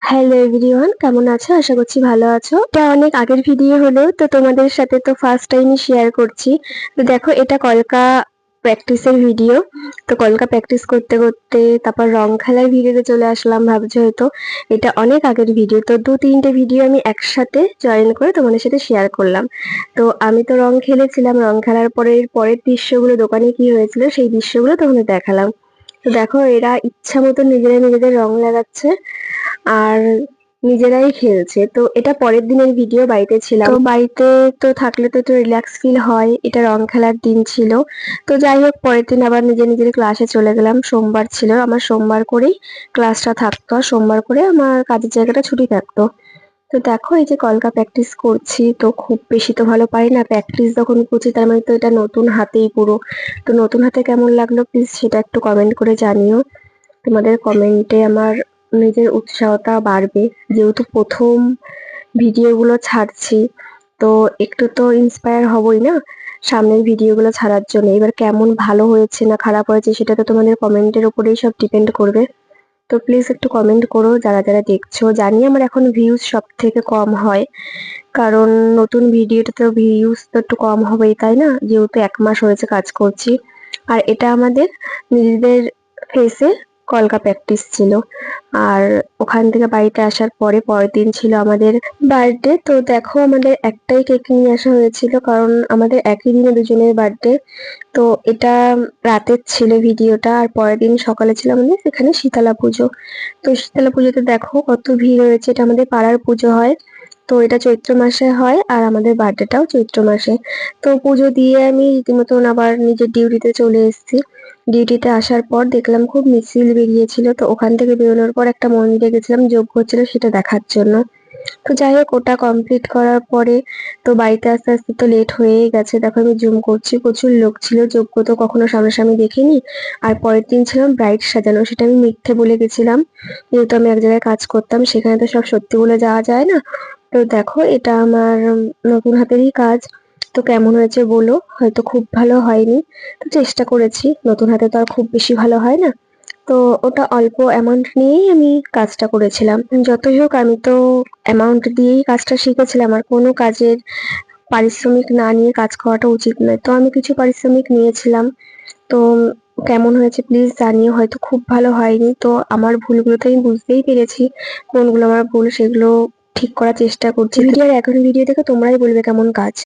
Hello everyone, কেমন আছো? আশা করছি ভালো আছো। এটা অনেক আগের ভিডিও হলেও তো তোমাদের সাথে তো ফার্স্ট টাইমই শেয়ার করছি। তো দেখো, এটা কলকা প্র্যাকটিসের ভিডিও। তো কলকা প্র্যাকটিস করতে করতে তারপর রং খেলার ভিডিওতে চলে আসলাম। ভাবছো হয়তো এটা অনেক আগের ভিডিও, তো 2-3টে ভিডিও আমি একসাথে জয়েন করে তোমাদের সাথে শেয়ার করলাম। তো আমি তো রং খেলেছিলাম, রং খেলার পরের দৃশ্যগুলো, দোকানে কি হয়েছিল সেই দৃশ্যগুলো তোমাদের দেখালাম। তো দেখো, এরা ইচ্ছা মতো নিজেরা নিজেদের রং লাগাচ্ছে আর নিজেরাই খেলছে। তো এটা পরের দিনের ভিডিও, বাড়িতে ছিলাম। তো বাড়িতে তো থাকলে তো একটু রিল্যাক্স ফিল হয়, এটা রং খেলার দিন ছিল। তো যাই হোক, পরের দিন আবার নিজের নিজের ক্লাসে চলে গেলাম। সোমবার ছিল আমার, সোমবার করেই ক্লাসটা থাকতো, আর সোমবার করে আমার কাজের জায়গাটা ছুটি থাকতো। তো দেখো, এই যে কলকা প্র্যাকটিস করছি, তো খুব বেশি তো ভালো পারি না প্র্যাকটিস যখন করছি, তার মানে তো এটা নতুন হাতেই পুরো। তো নতুন হাতে কেমন লাগলো প্লিজ সেটা একটু কমেন্ট করে জানিও। তোমাদের কমেন্টে আমার নিজের উৎসাহটা বাড়বে, যেহেতু প্রথম ভিডিওগুলো ছাড়ছি। তো একটু তো ইন্সপায়ার হবই না সামনের ভিডিওগুলো ছাড়ার জন্য। এবার কেমন ভালো হয়েছে না খারাপ হয়েছে সেটা তো তোমাদের কমেন্টের উপরেই সব ডিপেন্ড করবে। তো প্লিজ একটু কমেন্ট করো যারা যারা দেখছো। জানি আমার এখন ভিউজ সব থেকে কম হয়, কারণ নতুন ভিডিওটা তো ভিউজ তো একটু কম হবেই, তাই না? যেহেতু 1 মাস হয়েছে কাজ করছি। আর এটা আমাদের নিজেদের ফেসে কলকা প্র্যাকটিস ছিল। আর ওখান থেকে বাড়িতে আসার পরে পরের দিন ছিল আমাদের বার্থডে। তো দেখো, আমাদের একটাই কেক নিয়ে আসা হয়েছিল, কারণ আমাদের একই দিনে দুজনের বার্থডে। তো এটা রাতের ছিল ভিডিওটা, আর পরের দিন সকালে ছিল আমাদের এখানে শীতলা পুজো। তো শীতলা পুজোতে দেখো কত ভিড় হয়েছে, এটা আমাদের পাড়ার পুজো হয়। তো এটা চৈত্র মাসে হয়, আর আমাদের বার্থডেটাও চৈত্র মাসে। তো পুজো দিয়ে আমি রীতিমতন আবার নিজের ডিউটিতে চলে এসেছি। ডিউটিতে আসার পর দেখলাম খুব মিছিল বেরিয়েছিল, তো ওখান থেকে বেরোনোর পর একটা মন্দিরে গেছিলাম, যজ্ঞ হচ্ছিল সেটা দেখার জন্য। তো যাই হোক, ওটা কমপ্লিট করার পরে তো বাড়িতে আস্তে আস্তে তো লেট হয়েই গেছে। দেখো, আমি জুম করছি, প্রচুর লোক ছিল, যজ্ঞ তো কখনো সামনাসামনি দেখিনি। আর পরের দিন ছিলাম ব্রাইড সাজানো, সেটা আমি মিথ্যে বলে গেছিলাম, যেহেতু আমি এক জায়গায় কাজ করতাম, সেখানে তো সব সত্যি বলে যাওয়া যায় না। তো দেখো, এটা আমার নতুন হাতেরই কাজ। তো কেমন হয়েছে বলো, হয়তো খুব ভালো হয়নি, তো চেষ্টা করেছি। নতুন হাতে তো আর খুব বেশি ভালো হয় না। তো ওটা অল্প অ্যামাউন্ট নিয়েই আমি কাজটা করেছিলাম। যতই হোক, আমি তো অ্যামাউন্ট দিয়েই কাজটা শিখেছিলাম, আর কোনো কাজের পারিশ্রমিক না নিয়ে কাজ করাটা উচিত নয়। তো আমি কিছু পারিশ্রমিক নিয়েছিলাম। তো কেমন হয়েছে প্লিজ জানিও। হয়তো খুব ভালো হয়নি, তো আমার ভুলগুলো তো আমি বুঝতেই পেরেছি, কোনগুলো আমার ভুল সেগুলো ঠিক করার চেষ্টা করছি। ভিডিওর এখন ভিডিও দেখে তোমরাই বলবে কেমন কাজ।